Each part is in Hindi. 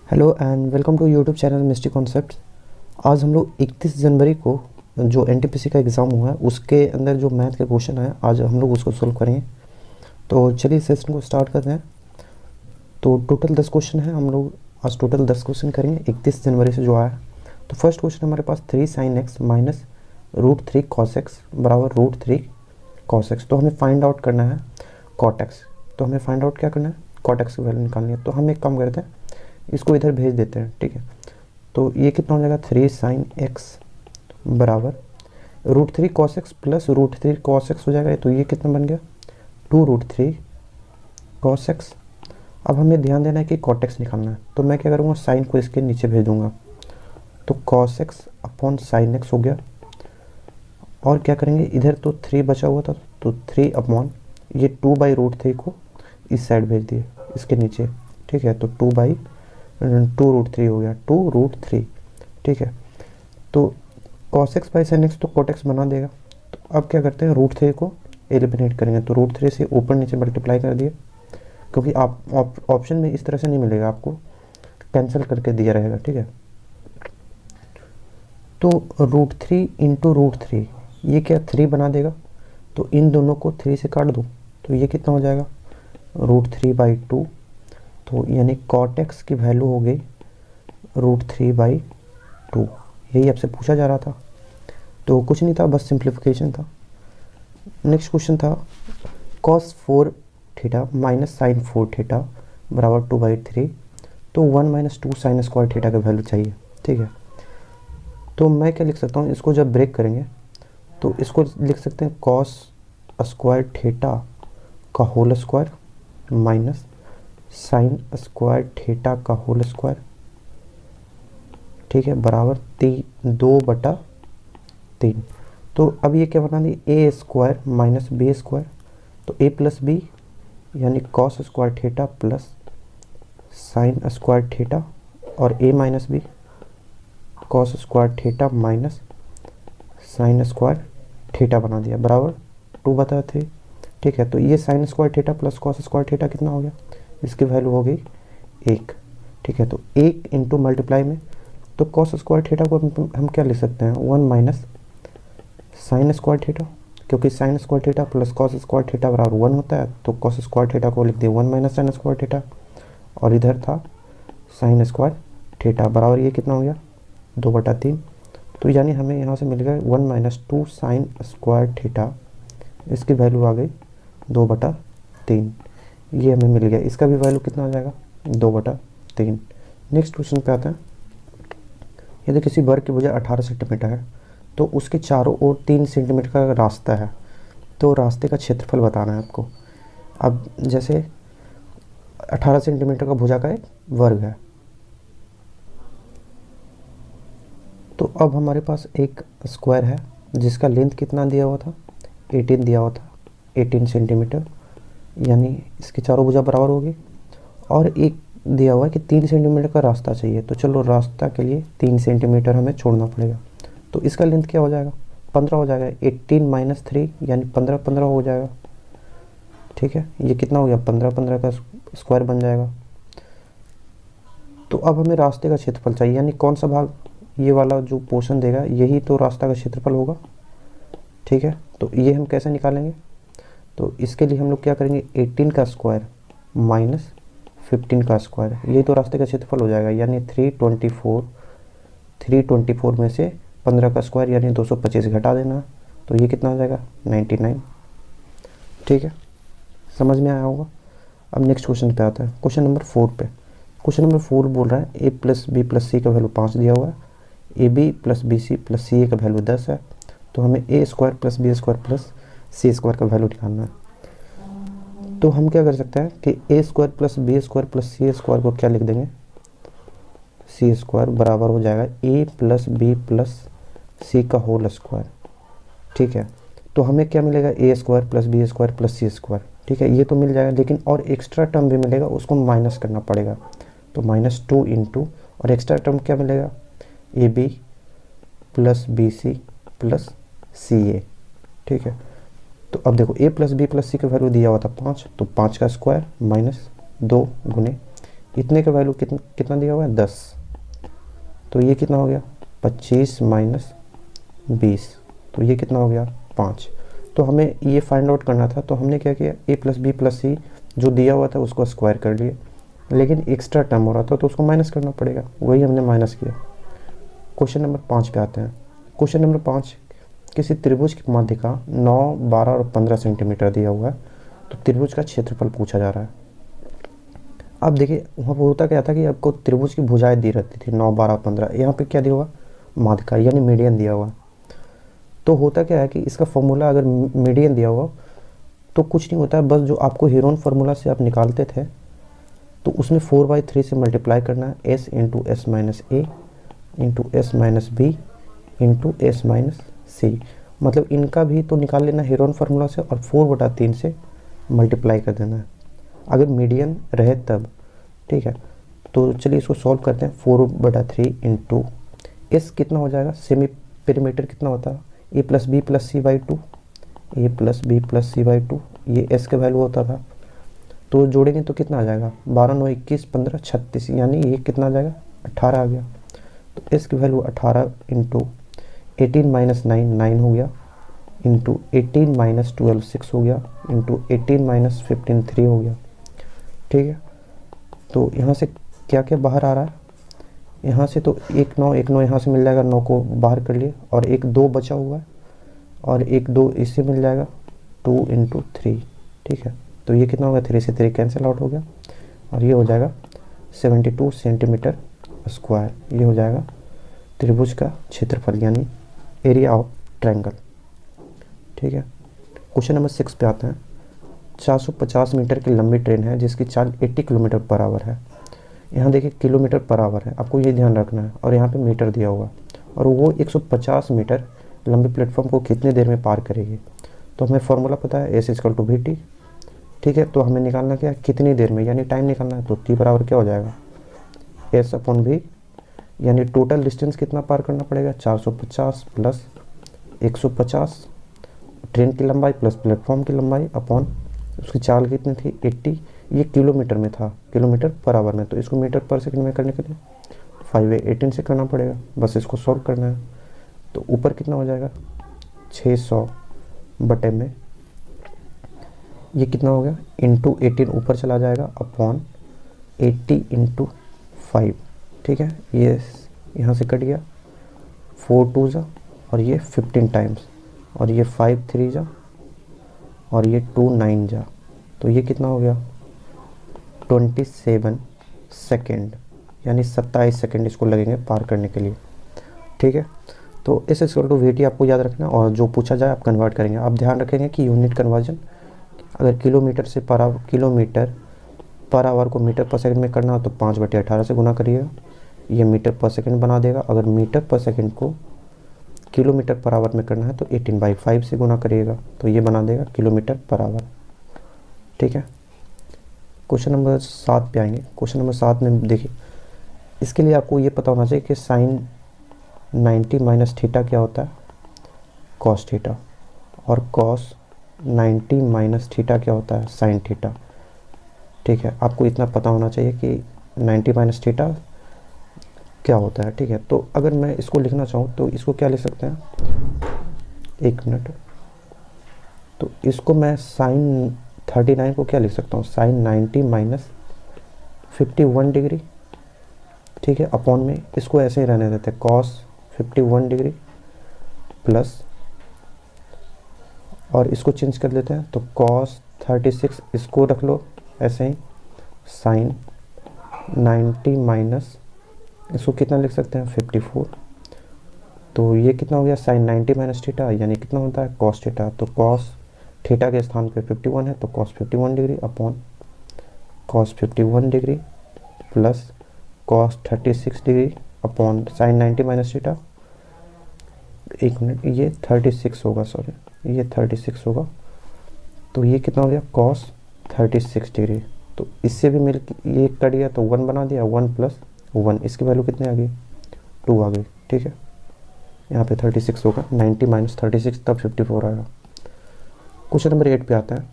Hello and welcome to YouTube channel mystery concepts. आज हम लोग 31 जनवरी को जो एनटीपीसी का एग्ज़ाम हुआ है उसके अंदर जो मैथ के क्वेश्चन है आज हम लोग उसको सोल्व करेंगे। तो चलिए सेशन को स्टार्ट करते हैं। तो टोटल 10 क्वेश्चन है, हम लोग आज टोटल 10 क्वेश्चन करेंगे 31 जनवरी से जो आया है। तो फर्स्ट क्वेश्चन हमारे पास 3 sin x minus √3 cos x बराबर √3 cos x। तो हमें फाइंड आउट करना है cot x। तो हमें फाइंड आउट क्या करना है, cot x की वैल्यू निकालनी है। तो हम एक काम करते हैं, इसको इधर भेज देते हैं, ठीक है। तो ये कितना हो जाएगा, 3 sin x बराबर √3 cos x plus √3 cos x हो जाएगा। तो ये कितना बन गया, 2√3 cos x। अब हमें ध्यान देना है कि cot x निकालना है। तो मैं क्या करूँगा, साइन को इसके नीचे भेज दूंगा। तो cos x upon sine x हो गया। और क्या करेंगे, इधर तो 3 बचा हुआ था, तो 3 अपॉन ये 2/√3 को इस साइड भेज दिए इसके नीचे, ठीक है। तो 2/√3 हो गया, 2√3, ठीक है। तो cos x by sin x तो cot x बना देगा। तो अब क्या करते हैं, √3 को एलिमिनेट करेंगे। तो √3 से ऊपर नीचे मल्टीप्लाई कर दिए, क्योंकि आप ऑप्शन में इस तरह से नहीं मिलेगा, आपको कैंसिल करके दिया रहेगा, ठीक है। तो √3 इंटू √3 ये क्या 3 बना देगा। तो इन दोनों को 3 से काट दूँ तो ये कितना हो जाएगा, √3/2। तो यानी cot x की वैल्यू हो गई √3/2। यही आपसे पूछा जा रहा था, तो कुछ नहीं था, बस सिंप्लीफिकेशन था। नेक्स्ट क्वेश्चन था cos 4 theta minus sine 4 theta बराबर 2/3। तो 1 माइनस 2 साइन स्क्वायर थीटा का वैल्यू चाहिए, ठीक है। तो मैं क्या लिख सकता हूँ, इसको जब ब्रेक करेंगे तो इसको लिख सकते हैं cos स्क्वायर थीटा का whole square minus sine square theta का होल स्क्वायर, ठीक है, बराबर 2/3। तो अब ये क्या बना दी, A square minus B square. तो ए प्लस बी यानी cos square theta plus sine square theta, और A minus B cos square theta minus sine square theta बना दिया, बराबर 2/3, ठीक है। तो ये sine square theta plus cos square theta कितना हो गया, इसकी वैल्यू हो गई 1, ठीक है। तो 1 इंटू मल्टीप्लाई में, तो cos स्क्वायर थीटा को हम क्या लिख सकते हैं, 1 माइनस साइन स्क्वायर थीटा, क्योंकि sign square theta plus cos square theta बराबर 1 होता है। तो cos स्क्वायर थीटा को लिख दिया 1 माइनस साइन स्क्वायर थीटा, और इधर था साइन स्क्वायर थीटा बराबर ये कितना हो गया, 2/3। तो यानी हमें यहाँ से मिल गया 1 माइनस 2 साइन स्क्वायर थीटा, इसकी वैल्यू आ गई 2/3। ये हमें मिल गया, इसका भी वैल्यू कितना आ जाएगा, 2/3। नेक्स्ट क्वेश्चन पे आते हैं। यदि किसी वर्ग की भुजा 18 सेंटीमीटर है तो उसके चारों ओर 3 सेंटीमीटर का रास्ता है, तो रास्ते का क्षेत्रफल बताना है आपको। अब जैसे 18 सेंटीमीटर का भुजा का एक वर्ग है, तो अब हमारे पास एक स्क्वायर है जिसका लेंथ कितना दिया हुआ था, 18 दिया हुआ था, 18 सेंटीमीटर, यानी इसकी चारों भुजा बराबर होगी। और एक दिया हुआ है कि 3 सेंटीमीटर का रास्ता चाहिए। तो चलो रास्ता के लिए 3 सेंटीमीटर हमें छोड़ना पड़ेगा। तो इसका लेंथ क्या हो जाएगा, 15 हो जाएगा। 18 माइनस 3 यानी 15 हो जाएगा, ठीक है। ये कितना हो गया, 15 का स्क्वायर बन जाएगा। तो अब हमें रास्ते का क्षेत्रफल चाहिए, यानी कौन सा भाग, ये वाला जो पोर्शन देगा यही तो रास्ता का क्षेत्रफल होगा, ठीक है। तो ये हम कैसे निकालेंगे, तो इसके लिए हम लोग क्या करेंगे, 18 का स्क्वायर माइनस 15 का स्क्वायर, यही तो रास्ते का क्षेत्रफल हो जाएगा। यानी 324 में से 15 का स्क्वायर यानी 225 घटा देना, तो ये कितना हो जाएगा, 99, ठीक है। समझ में आया होगा। अब नेक्स्ट क्वेश्चन पे आता है, क्वेश्चन नंबर 4 पे। क्वेश्चन नंबर 4 बोल रहा है A plus B plus C का वैल्यू 5 दिया हुआ है, A B plus B C plus C A का वैल्यू 10 है। तो हमें A square plus B square plus C square का वैल्यू निकालना है। तो हम क्या कर सकते हैं कि A square plus B square plus C square को क्या लिख देंगे, सी स्क्वायर बराबर हो जाएगा A plus B plus C का होल स्क्वायर, ठीक है। तो हमें क्या मिलेगा, A square plus B square plus C square, ठीक है, ये तो मिल जाएगा। लेकिन और एक्स्ट्रा टर्म भी मिलेगा, उसको माइनस करना पड़ेगा। तो -2 इंटू, और एक्स्ट्रा टर्म क्या मिलेगा, A B plus B C plus C A, ठीक है। तो अब देखो A plus B plus C का वैल्यू दिया हुआ था 5, तो 5 का स्क्वायर माइनस 2 गुने इतने का वैल्यू कितना दिया हुआ है 10, तो ये कितना हो गया 25 माइनस 20, तो ये कितना हो गया 5। तो हमें ये फाइंड आउट करना था, तो हमने क्या किया a प्लस बी प्लस सी जो दिया हुआ था उसको स्क्वायर कर लिए, लेकिन एक्स्ट्रा टर्म हो रहा था तो उसको माइनस करना पड़ेगा, वही हमने माइनस किया। क्वेश्चन नंबर 5 पे आते हैं। क्वेश्चन नंबर 5, किसी त्रिभुज की माध्यिका 9, 12 और 15 सेंटीमीटर दिया हुआ है, तो त्रिभुज का क्षेत्रफल पूछा जा रहा है। अब देखिए वहाँ पर होता क्या था कि आपको त्रिभुज की भुजाएं दी रहती थी 9, 12, 15, यहाँ पे क्या दिया हुआ माध्यिका यानी मीडियन दिया हुआ। तो होता क्या है कि इसका फॉर्मूला अगर मीडियन दिया हुआ तो कुछ नहीं होता है, बस जो आपको हीरोन फार्मूला से आप निकालते थे तो उसमें 4/3 से मल्टीप्लाई करना है, s into S minus A into S minus B into S minus C, मतलब इनका भी तो निकाल लेना हीरोन फार्मूला से और 4/3 से मल्टीप्लाई कर देना है अगर मीडियन रहे तब, ठीक है। तो चलिए इसको सॉल्व करते हैं। 4/3 इंटू एस कितना हो जाएगा, सेमी पेरीमीटर कितना होता है A plus B plus C by 2, A plus B plus C by 2, ये एस का वैल्यू होता था। तो जोड़ेंगे तो कितना आ जाएगा 12, 9, 21, 15, 36, यानी ये कितना आ जाएगा 18 आ गया। तो एस की वैल्यू 18 इंटू 18 माइनस 9 9 हो गया, इंटू 18 माइनस 12 6 हो गया, इंटू 18 माइनस 15 3 हो गया, ठीक है। तो यहाँ से क्या क्या बाहर आ रहा है, यहाँ से तो 1 9 1 9 यहाँ से मिल जाएगा, 9 को बाहर कर लिए, और 1 2 बचा हुआ है और 1 2 इससे मिल जाएगा 2 इंटू 3, ठीक है। तो ये कितना होगा 3 से 3 कैंसिल आउट हो गया और ये हो जाएगा 72 सेंटीमीटर स्क्वायर, ये हो जाएगा त्रिभुज का क्षेत्रफल यानी एरिया ऑफ ट्रायंगल, ठीक है। क्वेश्चन नंबर 6 पे आते हैं। 450 मीटर की लंबी ट्रेन है जिसकी चाल 80 किलोमीटर पर आवर है। यहाँ देखिए किलोमीटर पर आवर है, आपको ये ध्यान रखना है, और यहाँ पे मीटर दिया हुआ और वो 150 मीटर लंबे प्लेटफॉर्म को कितनी देर में पार करेगी। तो हमें फॉर्मूला पता है S equal to V T, ठीक है। तो हमें निकालना क्या है कितनी देर में, यानी टाइम निकालना है। तो टी बराबर क्या हो जाएगा एस अपॉन वी, यानी टोटल डिस्टेंस कितना पार करना पड़ेगा 450 प्लस 150, ट्रेन की लंबाई प्लस प्लेटफॉर्म की लंबाई अपॉन उसकी चाल कितनी थी 80, ये किलोमीटर में था, किलोमीटर पर आवर में, तो इसको मीटर पर सेकंड में करने के लिए 5/18 से करना पड़ेगा, बस इसको सॉल्व करना है। तो ऊपर कितना हो जाएगा 600 बटे में ये कितना हो गया इंटू 18 ऊपर चला जाएगा अपॉन 80 इंटू 5, ठीक है। ये यहाँ से कट गया 4 2 जा और ये 15 टाइम्स और ये 5 3 जा और ये 2 9 जा, तो ये कितना हो गया 27 सेकेंड, यानी 27 सेकेंड इसको लगेंगे पार करने के लिए, ठीक है। तो इस इक्वल टू वीटी आपको याद रखना और जो पूछा जाए आप कन्वर्ट करेंगे। आप ध्यान रखेंगे कि यूनिट कन्वर्जन अगर किलोमीटर पर आवर को मीटर पर सेकंड में करना हो तो 5/18 से गुना करिएगा, ये मीटर पर सेकंड बना देगा। अगर मीटर पर सेकंड को किलोमीटर पर आवर में करना है तो 18/5 से गुना करिएगा, तो ये बना देगा किलोमीटर पर आवर, ठीक है। क्वेश्चन नंबर 7 पे आएंगे। क्वेश्चन नंबर 7 में देखिए, इसके लिए आपको ये पता होना चाहिए कि साइन 90 माइनस थीटा क्या होता है कॉस थीटा, और कॉस 90 माइनस थीटा क्या होता है साइन थीटा, ठीक है। आपको इतना पता होना चाहिए कि 90 माइनस थीटा क्या होता है, ठीक है। तो अगर मैं इसको लिखना चाहूँ तो इसको क्या लिख सकते हैं, एक मिनट, तो इसको मैं साइन 39 को क्या लिख सकता हूँ साइन 90 माइनस 51 डिग्री, ठीक है, अपॉन में इसको ऐसे ही रहने देते हैं कॉस 51 डिग्री प्लस, और इसको चेंज कर देते हैं तो कॉस 36, इसको रख लो ऐसे ही साइन 90 माइनस इसको कितना लिख सकते हैं 54, तो ये कितना हो गया साइन 90 माइनस थीटा यानी कितना होता है कॉस थीटा, तो कॉस थीटा के स्थान पे 51 है तो cos 51 degree upon cos 51 degree plus cos 36 degree upon sine 90 minus theta, एक मिनट, ये 36 होगा, सॉरी ये 36 होगा, तो ये कितना हो गया कॉस 36 डिग्री। तो इससे भी मिल ये कट गया तो 1 बना दिया, 1 प्लस 1, इसकी वैल्यू कितनी आ गई 2 आ गई, ठीक है। यहाँ पे 36 होगा, 90 माइनस 36 तब 54 आएगा। क्वेश्चन नंबर 8 पे आता है।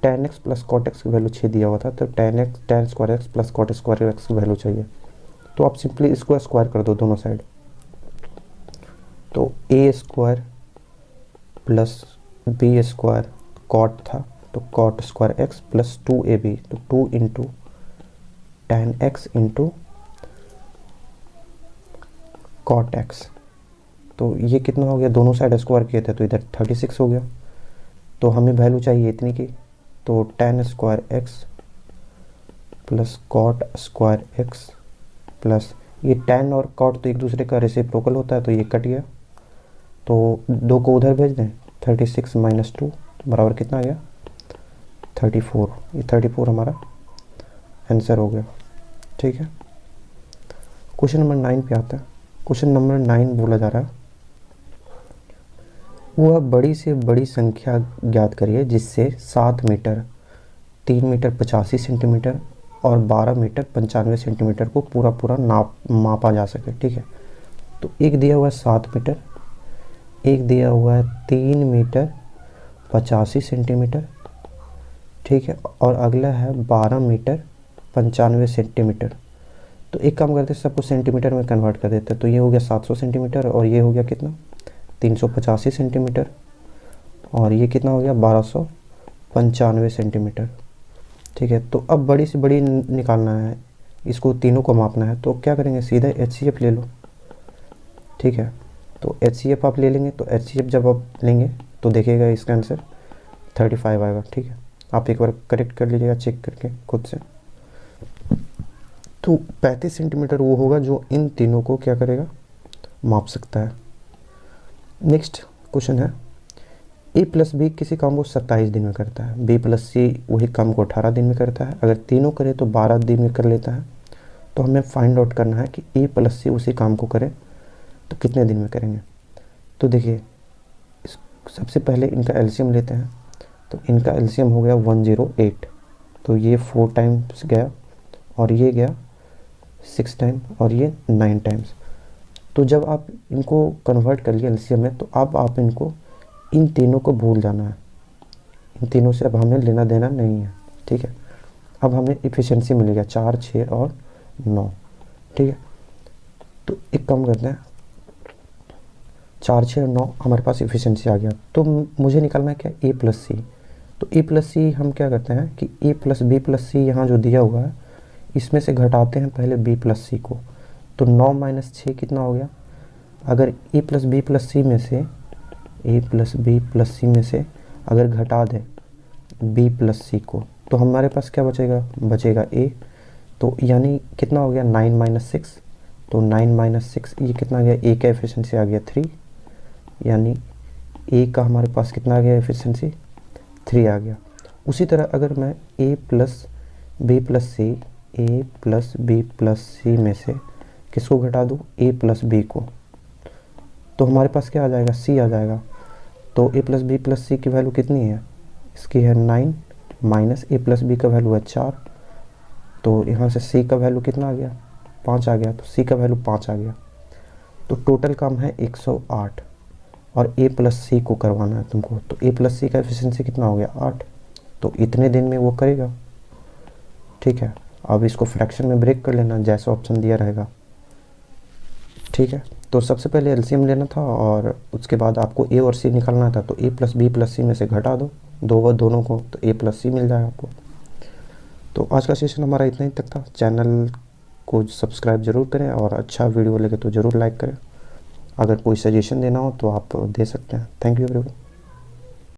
tan x plus cot X की वैल्यू 6 दिया हुआ था, तो tan square X plus cot square X की वैल्यू चाहिए। तो आप सिंपली इसको स्क्वायर कर दो दोनों साइड। तो A square plus B square cot था, तो cot square X plus 2ab, तो 2 into tan x into cot X. तो ये कितना हो गया, दोनों साइड स्क्वायर किए थे तो इधर 36 हो गया। तो हमें वैल्यू चाहिए इतनी की, तो tan square X plus cot square X plus ये tan और कॉट तो एक दूसरे का रेसिप्रोकल होता है, तो ये कट गया, तो 2 को उधर भेज दें। 36 माइनस 2 बराबर कितना आ गया, 34। ये 34 हमारा आंसर हो गया। ठीक है, क्वेश्चन नंबर 9 पे आता है। क्वेश्चन नंबर 9 बोला जा रहा है, वह बड़ी से बड़ी संख्या ज्ञात करिए जिससे 7 मीटर, 3 मीटर 85 सेंटीमीटर और 12 मीटर 95 सेंटीमीटर को पूरा मापा जा सके। ठीक है, तो एक दिया हुआ है 7 मीटर, एक दिया हुआ है 3 मीटर 85 सेंटीमीटर, ठीक है, और अगला है 12 मीटर 95 सेंटीमीटर। तो एक काम करते हैं, सबको सेंटीमीटर में कन्वर्ट कर देते हैं। तो ये हो गया 700 सेंटीमीटर और ये हो गया कितना, 385 सेंटीमीटर, और ये कितना हो गया 1295 सेंटीमीटर। ठीक है, तो अब बड़ी से बड़ी निकालना है, इसको तीनों को मापना है। तो क्या करेंगे, सीधा HCF ले लो। ठीक है, तो HCF आप ले लेंगे, तो HCF जब आप लेंगे तो देखिएगा इसका आंसर 35 आएगा। ठीक है, आप एक बार करेक्ट कर लीजिएगा चेक करके खुद से। तो 35 सेंटीमीटर वो होगा जो इन तीनों को क्या करेगा, माप सकता है। नेक्स्ट क्वेश्चन है, A प्लस बी किसी काम को 27 दिन में करता है, B प्लस सी वही काम को 18 दिन में करता है, अगर तीनों करे तो 12 दिन में कर लेता है। तो हमें फाइंड आउट करना है कि A प्लस सी उसी काम को करे तो कितने दिन में करेंगे। तो देखिए, सबसे पहले इनका एलसीएम लेते हैं। तो इनका एलसीएम हो गया 108, तो ये 4 टाइम्स गया और ये गया 6 टाइम और ये 9 टाइम्स। तो जब आप इनको कन्वर्ट कर लिए एलसीएम में, तो अब आप इनको इन तीनों को भूल जाना है, इन तीनों से अब हमें लेना देना नहीं है। ठीक है, अब हमें इफ़िशेंसी मिलेगा 4, 6 और 9। ठीक है, तो एक काम करते हैं, 4, 6 और 9 हमारे पास इफ़िशेंसी आ गया। तो मुझे निकालना है क्या, A प्लस सी। तो A प्लस सी हम क्या करते हैं कि A प्लस बी प्लस सी यहाँ जो दिया हुआ है इसमें से घटाते हैं पहले B प्लस सी को। तो 9 माइनस 6 कितना हो गया, अगर A प्लस बी प्लस सी में से अगर घटा दें B प्लस सी को, तो हमारे पास क्या बचेगा A। तो यानी कितना हो गया 9 माइनस 6, तो 9 माइनस 6 ये कितना आ गया, A का एफिशिएंसी आ गया 3, यानी A का हमारे पास कितना आ गया एफिशिएंसी 3 आ गया। उसी तरह अगर मैं A प्लस बी प्लस सी में से किसको घटा दूँ, A प्लस बी को, तो हमारे पास क्या आ जाएगा, C आ जाएगा। तो A प्लस बी प्लस सी की वैल्यू कितनी है, इसकी है 9 माइनस A प्लस बी का वैल्यू है 4, तो यहाँ से C का वैल्यू कितना आ गया, 5 आ गया, तो C का वैल्यू 5 आ गया। तो टोटल काम है 108 और A प्लस सी को करवाना है तुमको। तो A प्लस सी का एफिशिएंसी कितना हो गया 8, तो इतने दिन में वो करेगा। ठीक है, अब इसको फ्रैक्शन में ब्रेक कर लेना जैसा ऑप्शन दिया रहेगा। ठीक है, तो सबसे पहले एलसीएम लेना था और उसके बाद आपको A और C निकालना था। तो A प्लस बी प्लस सी में से घटा दो दोनों को, तो A प्लस सी मिल जाएगा आपको। तो आज का सेशन हमारा इतना ही तक था। चैनल को सब्सक्राइब ज़रूर करें और अच्छा वीडियो लगे तो ज़रूर लाइक करें। अगर कोई सजेशन देना हो तो आप दे सकते हैं। Thank you everyone.